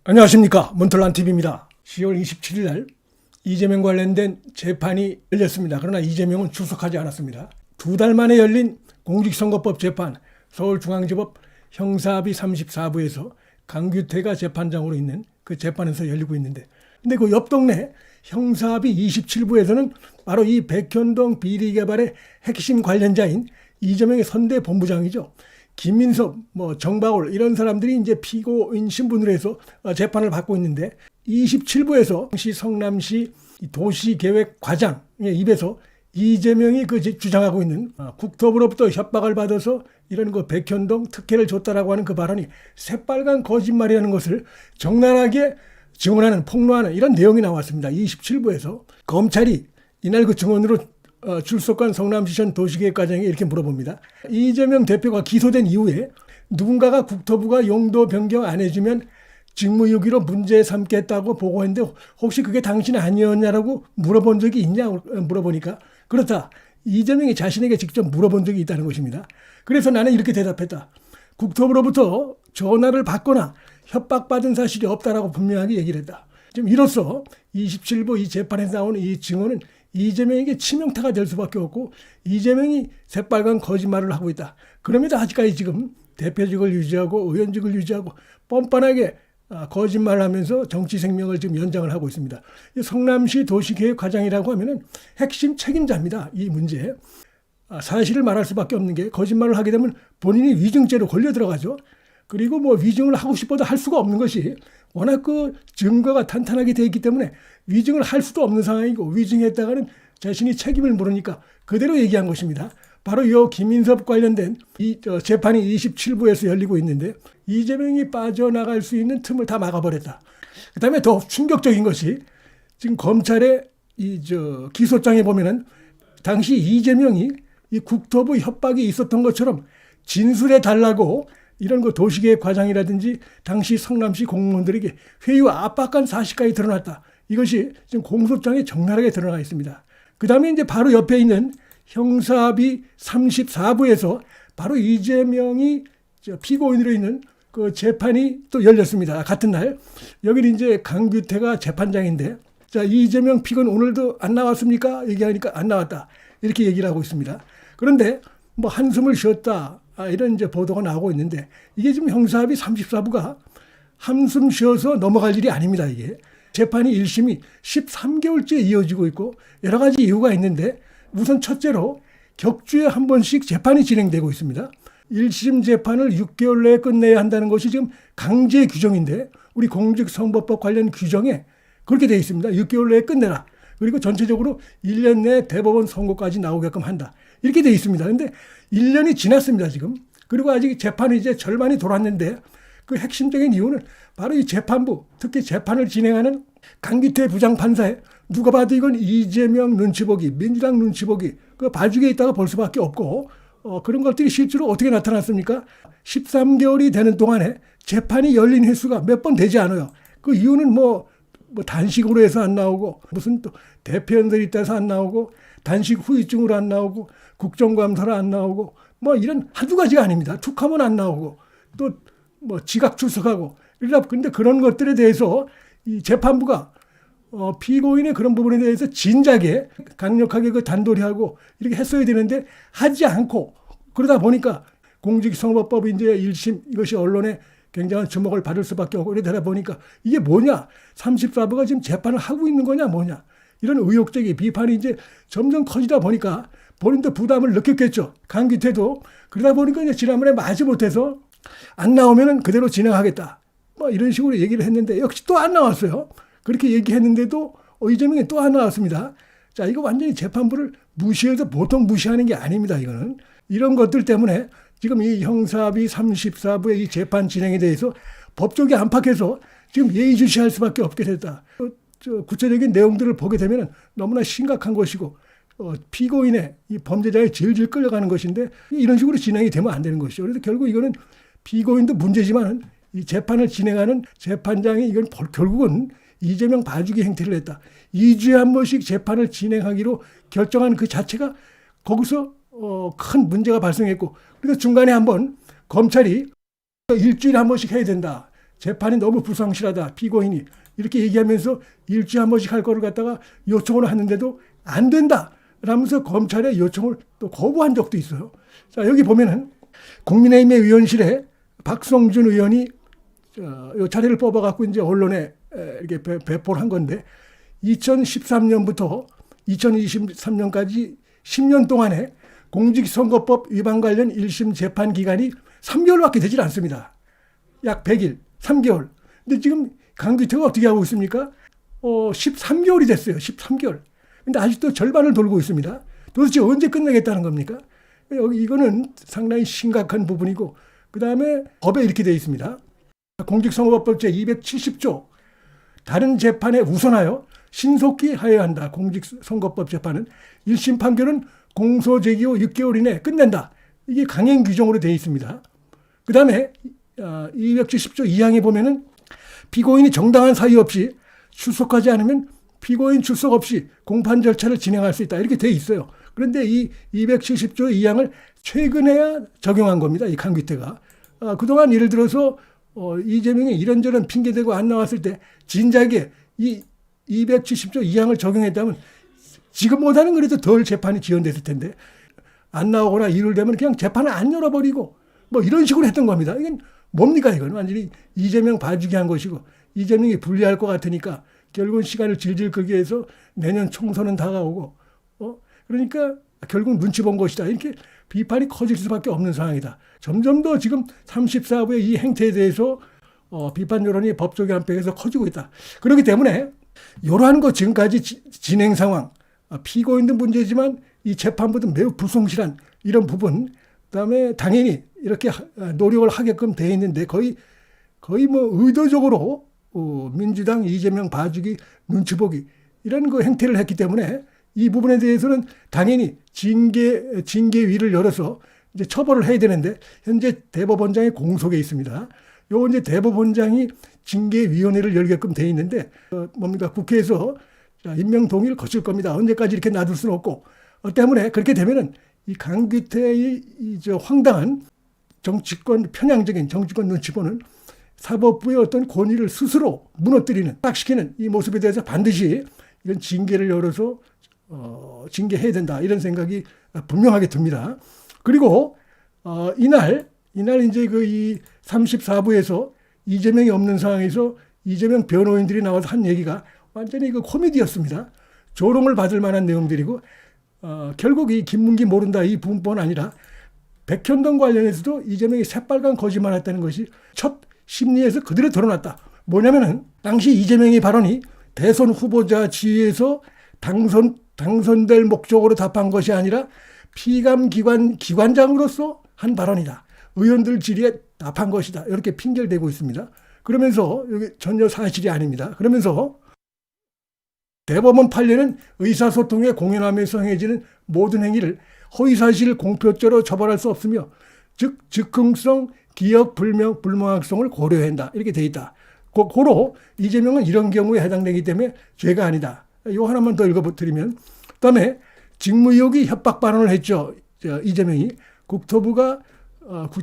안녕하십니까, 문틀란TV입니다. 10월 27일 날 이재명 관련된 재판이 열렸습니다. 그러나 이재명은 출석하지 않았습니다. 2달 만에 열린 공직선거법 재판, 서울중앙지법 형사합의 34부에서 강규태가 재판장으로 있는 그 재판에서 열리고 있는데, 근데 그 옆 동네 형사합의 27부에서는 바로 이 백현동 비리개발의 핵심 관련자인 이재명의 선대 본부장이죠, 김민섭, 정박올 이런 사람들이 이제 피고인 신분으로 해서 재판을 받고 있는데, 27부에서 당시 성남시 도시계획과장의 입에서 이재명이 그 주장하고 있는 국토부로부터 협박을 받아서 이런 그 백현동 특혜를 줬다라고 하는 그 발언이 새빨간 거짓말이라는 것을 적나라하게 증언하는, 폭로하는 이런 내용이 나왔습니다. 27부에서 검찰이 이날 그 증언으로 출석한 성남시청 도시계획과장이 이렇게 물어봅니다. 이재명 대표가 기소된 이후에 누군가가 국토부가 용도 변경 안 해주면 직무유기로 문제 삼겠다고 보고했는데 혹시 그게 당신 아니었냐라고 물어본 적이 있냐 물어보니까 그렇다. 이재명이 자신에게 직접 물어본 적이 있다는 것입니다. 그래서 나는 이렇게 대답했다. 국토부로부터 전화를 받거나 협박받은 사실이 없다라고 분명하게 얘기를 했다. 지금 이로써 27부 이 재판에서 나온 이 증언은 이재명에게 치명타가 될 수밖에 없고, 이재명이 새빨간 거짓말을 하고 있다. 그럼에도 아직까지 지금 대표직을 유지하고 의원직을 유지하고 뻔뻔하게 거짓말을 하면서 정치 생명을 지금 연장을 하고 있습니다. 성남시 도시계획과장이라고 하면은 핵심 책임자입니다. 이 문제. 사실을 말할 수밖에 없는 게, 거짓말을 하게 되면 본인이 위증죄로 걸려 들어가죠. 그리고 위증을 하고 싶어도 할 수가 없는 것이 워낙 그 증거가 탄탄하게 되어 있기 때문에 위증을 할 수도 없는 상황이고, 위증했다가는 자신이 책임을 물으니까 그대로 얘기한 것입니다. 바로 이 김민섭 관련된 이 재판이 27부에서 열리고 있는데, 이재명이 빠져나갈 수 있는 틈을 다 막아버렸다. 그다음에 더 충격적인 것이, 지금 검찰의 기소장에 보면은 당시 이재명이 이 국토부 협박이 있었던 것처럼 진술해 달라고 이런 그 도시계획 과장이라든지 당시 성남시 공무원들에게 회유와 압박한 사실까지 드러났다. 이것이 지금 공소장에 적나라하게 드러나 있습니다. 그 다음에 이제 바로 옆에 있는 형사합의 34부에서 바로 이재명이 피고인으로 있는 그 재판이 또 열렸습니다. 같은 날. 여기는 이제 강규태가 재판장인데, 자, 이재명 피고인 오늘도 안 나왔습니까? 얘기하니까 안 나왔다. 이렇게 얘기를 하고 있습니다. 그런데 한숨을 쉬었다, 이런 이제 보도가 나오고 있는데, 이게 지금 형사합의 34부가 한숨 쉬어서 넘어갈 일이 아닙니다. 이게 재판이 1심이 13개월째 이어지고 있고 여러 가지 이유가 있는데, 우선 첫째로 격주에 한 번씩 재판이 진행되고 있습니다. 1심 재판을 6개월 내에 끝내야 한다는 것이 지금 강제 규정인데, 우리 공직선거법 관련 규정에 그렇게 되어 있습니다. 6개월 내에 끝내라. 그리고 전체적으로 1년 내에 대법원 선고까지 나오게끔 한다. 이렇게 되어 있습니다. 그런데 1년이 지났습니다, 지금. 그리고 아직 재판이 이제 절반이 돌았는데, 그 핵심적인 이유는 바로 이 재판부, 특히 재판을 진행하는 강규태 부장판사에 누가 봐도 이건 이재명 눈치 보기, 민주당 눈치 보기, 그 봐주기에 있다가 볼 수밖에 없고, 그런 것들이 실제로 어떻게 나타났습니까? 13개월이 되는 동안에 재판이 열린 횟수가 몇 번 되지 않아요. 그 이유는 단식으로 해서 안 나오고, 무슨 또 대표연설이 있다서 안 나오고, 단식 후유증으로 안 나오고, 국정감사로 안 나오고, 이런 한두 가지가 아닙니다. 툭하면 안 나오고, 또 지각 출석하고. 그런데 그런 것들에 대해서 이 재판부가 피고인의 그런 부분에 대해서 진작에 강력하게 그 단도리하고 이렇게 했어야 되는데 하지 않고, 그러다 보니까 공직선거법 이제 1심 이것이 언론에 굉장한 주목을 받을 수밖에 없고, 이러다 보니까 이게 뭐냐, 34부가 지금 재판을 하고 있는 거냐 뭐냐, 이런 의혹적인 비판이 이제 점점 커지다 보니까 본인도 부담을 느꼈겠죠. 강규태도. 그러다 보니까 이제 지난번에 마지못해서 안 나오면은 그대로 진행하겠다, 이런 식으로 얘기를 했는데 역시 또 안 나왔어요. 그렇게 얘기했는데도 이재명이 또 안 나왔습니다. 자, 이거 완전히 재판부를 무시해서 보통 무시하는 게 아닙니다. 이거는 이런 것들 때문에 지금 이 형사합의 34부의 이 재판 진행에 대해서 법조계 안팎에서 지금 예의주시할 수밖에 없게 됐다. 구체적인 내용들을 보게 되면 너무나 심각한 것이고, 피고인의 이 범죄자에 질질 끌려가는 것인데, 이런 식으로 진행이 되면 안 되는 것이죠. 그래서 결국 이거는 피고인도 문제지만 이 재판을 진행하는 재판장이 이건 결국은 이재명 봐주기 행태를 했다. 2주에 한 번씩 재판을 진행하기로 결정한 그 자체가 거기서 큰 문제가 발생했고, 그래서 중간에 한번 검찰이 일주일에 한 번씩 해야 된다. 재판이 너무 불성실하다. 피고인이 이렇게 얘기하면서 일주일에 한 번씩 할 거를 갖다가 요청을 하는데도 안 된다. 라면서 검찰의 요청을 또 거부한 적도 있어요. 자, 여기 보면은 국민의힘의 의원실에 박성준 의원이 요 자리를 뽑아갖고 이제 언론에 이렇게 배포를 한 건데 2013년부터 2023년까지 10년 동안에 공직선거법 위반 관련 1심 재판 기간이 3개월밖에 되질 않습니다. 약 100일, 3개월. 근데 지금 강규태가 어떻게 하고 있습니까? 13개월이 됐어요. 13개월. 근데 아직도 절반을 돌고 있습니다. 도대체 언제 끝내겠다는 겁니까? 이거는 상당히 심각한 부분이고, 그 다음에 법에 이렇게 되어 있습니다. 공직선거법 제270조 다른 재판에 우선하여 신속히 하여야 한다. 공직선거법 재판은 1심 판결은 공소 제기 후 6개월 이내에 끝낸다. 이게 강행 규정으로 되어 있습니다. 그 다음에 270조 2항에 보면은 피고인이 정당한 사유 없이 출석하지 않으면 피고인 출석 없이 공판 절차를 진행할 수 있다. 이렇게 되어 있어요. 그런데 이 270조 2항을 최근에야 적용한 겁니다. 이 강규태가. 그동안 예를 들어서 이재명이 이런저런 핑계대고 안 나왔을 때 진작에 이 270조 2항을 적용했다면 지금보다는 그래도 덜 재판이 지연됐을 텐데 안 나오거나 이를 되면 그냥 재판을 안 열어버리고 뭐 이런 식으로 했던 겁니다. 이건 뭡니까 이건 완전히 이재명 봐주기 한 것이고 이재명이 불리할 것 같으니까 결국은 시간을 질질 끌기 위해서 내년 총선은 다가오고 그러니까 결국 눈치 본 것이다. 이렇게 비판이 커질 수밖에 없는 상황이다. 점점 더 지금 34부의 이 행태에 대해서 비판 여론이 법조계 한편에서 커지고 있다. 그렇기 때문에 이러한 것 지금까지 진행 상황, 피고인도 문제지만 이 재판부도 매우 불성실한 이런 부분, 그다음에 당연히 이렇게 노력을 하게끔 돼 있는데 거의 뭐 의도적으로 민주당 이재명 봐주기 눈치 보기 이런 그 행태를 했기 때문에 이 부분에 대해서는 당연히 징계위를 열어서 이제 처벌을 해야 되는데 현재 대법원장이 공석에 있습니다. 요 이제 대법원장이 징계위원회를 열게끔 돼 있는데 뭡니까 국회에서 임명 동의를 거칠 겁니다. 언제까지 이렇게 놔둘 수는 없고 때문에 그렇게 되면은 이 강규태의 황당한 편향적인 정치권 눈치 보는 사법부의 어떤 권위를 스스로 무너뜨리는 딱시키는 이 모습에 대해서 반드시 이런 징계를 열어서 징계해야 된다 이런 생각이 분명하게 듭니다. 그리고 이날 이제 이 34부에서 이재명이 없는 상황에서 이재명 변호인들이 나와서 한 얘기가 완전히 그 코미디였습니다. 조롱을 받을 만한 내용들이고 결국 이 김문기 모른다 이 부분뿐 아니라 백현동 관련해서도 이재명이 새빨간 거짓말했다는 것이 첫 심리에서 그대로 드러났다. 뭐냐면은 당시 이재명의 발언이 대선 후보자 지위에서 당선될 목적으로 답한 것이 아니라 피감 기관장으로서 한 발언이다. 의원들 질의에 답한 것이다. 이렇게 핑계를 대고 있습니다. 그러면서 여기 전혀 사실이 아닙니다. 그러면서 대법원 판례는 의사소통에 공연하면서 행해지는 모든 행위를 허위사실 공표죄로 처벌할 수 없으며 즉 즉흥성, 기억 불명확성을 고려한다. 이렇게 돼 있다. 고로 이재명은 이런 경우에 해당되기 때문에 죄가 아니다. 이거 하나만 더 읽어드리면 그다음에 직무유기 협박 발언을 했죠. 이재명이 국토부가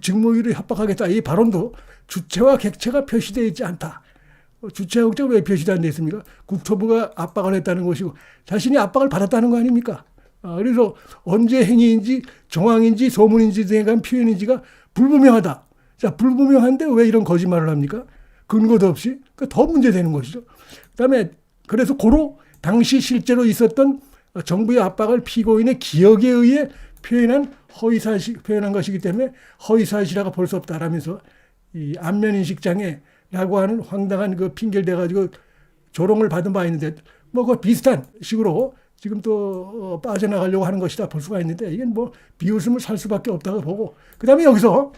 직무유기를 협박하겠다. 이 발언도 주체와 객체가 표시되어 있지 않다. 주체와 객체가 왜 표시되어 안 있습니까? 국토부가 압박을 했다는 것이고 자신이 압박을 받았다는 거 아닙니까? 그래서 언제 행위인지 정황인지 소문인지 등에 관한 표현인지가 불분명하다. 자, 불분명한데 왜 이런 거짓말을 합니까? 근거도 없이. 그러니까 더 문제되는 것이죠. 그다음에 그래서 고로 당시 실제로 있었던 정부의 압박을 피고인의 기억에 의해 표현한 것이기 때문에 허위사실이라고 볼 수 없다라면서 이 안면인식장애라고 하는 황당한 그 핑계를 대가지고 조롱을 받은 바 있는데 뭐 그 비슷한 식으로 지금 또 빠져나가려고 하는 것이다 볼 수가 있는데 이건 뭐 비웃음을 살 수밖에 없다고 보고 그다음에 여기서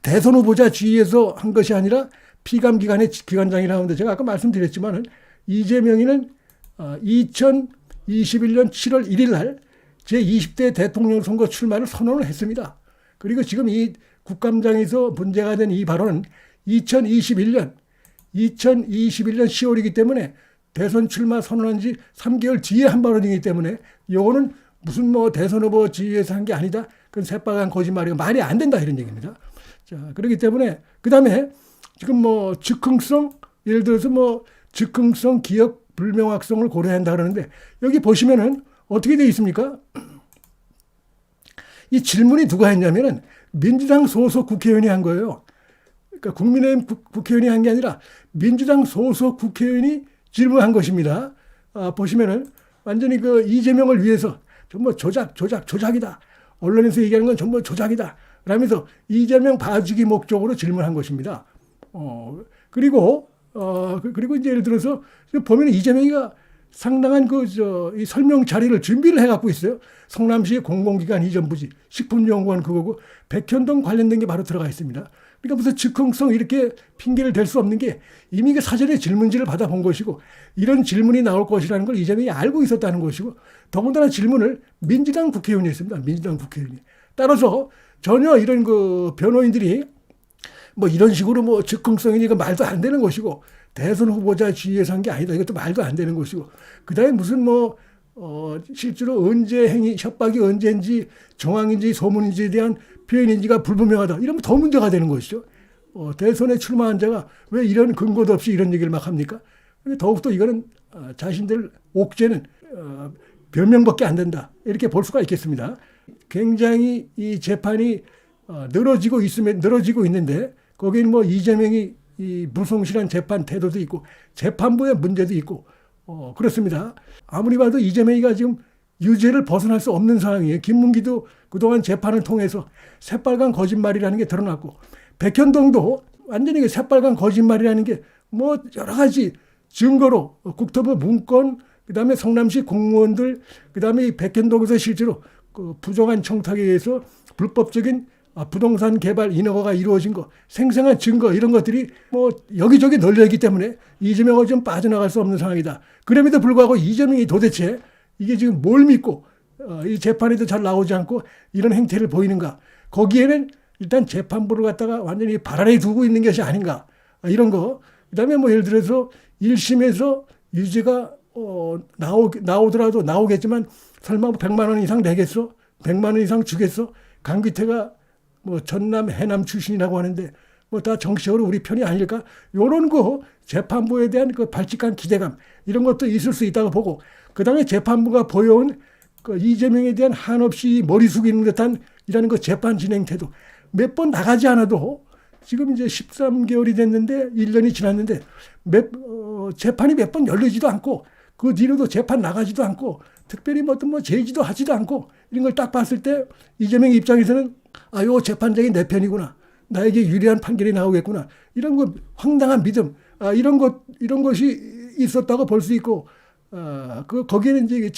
대선 후보자 지위에서 한 것이 아니라 피감기관의 기관장이라고 하는데 제가 아까 말씀드렸지만은 이재명이는 2021년 7월 1일 날 제20대 대통령 선거 출마를 선언을 했습니다. 그리고 지금 이 국감장에서 문제가 된 이 발언은 2021년 10월이기 때문에 대선 출마 선언한 지 3개월 뒤에 한 발언이기 때문에 이거는 무슨 뭐 대선 후보 지위에서 한 게 아니다. 그건 새빨간 거짓말이고 말이 안 된다 이런 얘기입니다. 자, 그렇기 때문에 그다음에 지금 뭐 즉흥성, 예를 들어서 뭐 즉흥성 기억 불명확성을 고려한다 그러는데 여기 보시면은 어떻게 되어 있습니까? 이 질문이 누가 했냐면은 민주당 소속 국회의원이 한 거예요. 그러니까 국민의힘 국회의원이 한 게 아니라 민주당 소속 국회의원이 질문한 것입니다. 보시면은 완전히 그 이재명을 위해서 전부 조작이다. 언론에서 얘기하는 건 전부 조작이다. 라면서 이재명 봐주기 목적으로 질문한 것입니다. 그리고 이제 예를 들어서 보면 이재명이가 상당한 이 설명 자료를 준비를 해갖고 있어요. 성남시의 공공기관 이전 부지, 식품연구원 그거고 백현동 관련된 게 바로 들어가 있습니다. 그러니까 무슨 즉흥성 이렇게 핑계를 댈 수 없는 게 이미 그 사전에 질문지를 받아본 것이고 이런 질문이 나올 것이라는 걸 이재명이 알고 있었다는 것이고 더군다나 질문을 민주당 국회의원이 했습니다. 민주당 국회의원이. 따라서 전혀 이런 그 변호인들이 뭐 이런 식으로 뭐 즉흥성이니까 말도 안 되는 것이고 대선 후보자 지위에서 한 게 아니다. 이것도 말도 안 되는 것이고 그다음에 무슨 뭐 실제로 언제 협박이 언제인지 정황인지 소문인지에 대한 표현인지가 불분명하다. 이러면 더 문제가 되는 것이죠. 대선에 출마한 자가 왜 이런 근거도 없이 이런 얘기를 막 합니까? 더욱더 이거는 자신들 옥죄는 변명밖에 안 된다. 이렇게 볼 수가 있겠습니다. 굉장히 이 재판이 늘어지고 있는데 거기는 뭐 이재명이 이 무성실한 재판 태도도 있고 재판부의 문제도 있고 그렇습니다. 아무리 봐도 이재명이가 지금 유죄를 벗어날 수 없는 상황이에요. 김문기도 그동안 재판을 통해서 새빨간 거짓말이라는 게 드러났고 백현동도 완전히 새빨간 거짓말이라는 게 뭐 여러 가지 증거로 국토부 문건 그다음에 성남시 공무원들 그다음에 이 백현동에서 실제로 그 부정한 청탁에 의해서 불법적인 부동산 개발 인허가가 이루어진 거 생생한 증거 이런 것들이 뭐 여기저기 널려 있기 때문에 이재명은 좀 빠져나갈 수 없는 상황이다. 그럼에도 불구하고 이재명이 도대체 이게 지금 뭘 믿고 이 재판에도 잘 나오지 않고 이런 행태를 보이는가. 거기에는 일단 재판부를 갖다가 완전히 발 아래 두고 있는 것이 아닌가. 이런 거. 그다음에 뭐 예를 들어서 1심에서 유죄가 나오더라도 나오겠지만 설마 100만 원 이상 내겠어? 100만 원 이상 주겠어? 강기태가 뭐 전남 해남 출신이라고 하는데 뭐 다 정치적으로 우리 편이 아닐까? 요런 거 재판부에 대한 그 발칙한 기대감 이런 것도 있을 수 있다고 보고 그다음에 재판부가 보여온 그 이재명에 대한 한없이 머리 숙이는 듯한 이라는 그 재판 진행 태도 몇 번 나가지 않아도 지금 이제 13개월이 됐는데 1년이 지났는데 재판이 몇 번 열리지도 않고 그 뒤로도 재판 나가지도 않고 특별히 뭐 어떤 뭐 제지도 하지도 않고 이런 걸 딱 봤을 때 이재명 입장에서는 요 재판장이 내 편이구나. 나에게 유리한 판결이 나오겠구나. 이런 거 황당한 믿음. 이런 것이 있었다고 볼 수 있고 거기에는 이제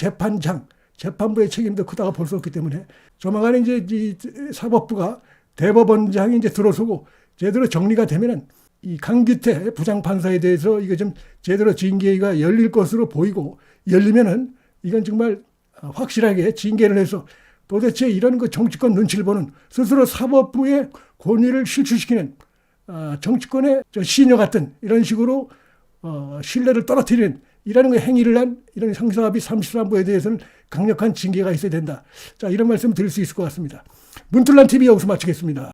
재판부의 책임도 크다고 볼 수 없기 때문에 조만간에 이제 이 사법부가 대법원장이 이제 들어서고 제대로 정리가 되면은 이 강기태 부장판사에 대해서 이거 좀 제대로 징계가 열릴 것으로 보이고 열리면은 이건 정말 확실하게 징계를 해서 도대체 이런 그 정치권 눈치를 보는 스스로 사법부의 권위를 실추시키는 정치권의 시녀 같은 이런 식으로 신뢰를 떨어뜨리는 이라는 행위를 한 이런 형사합의 33부에 대해서는 강력한 징계가 있어야 된다. 자, 이런 말씀 드릴 수 있을 것 같습니다. 문틀란 TV 여기서 마치겠습니다.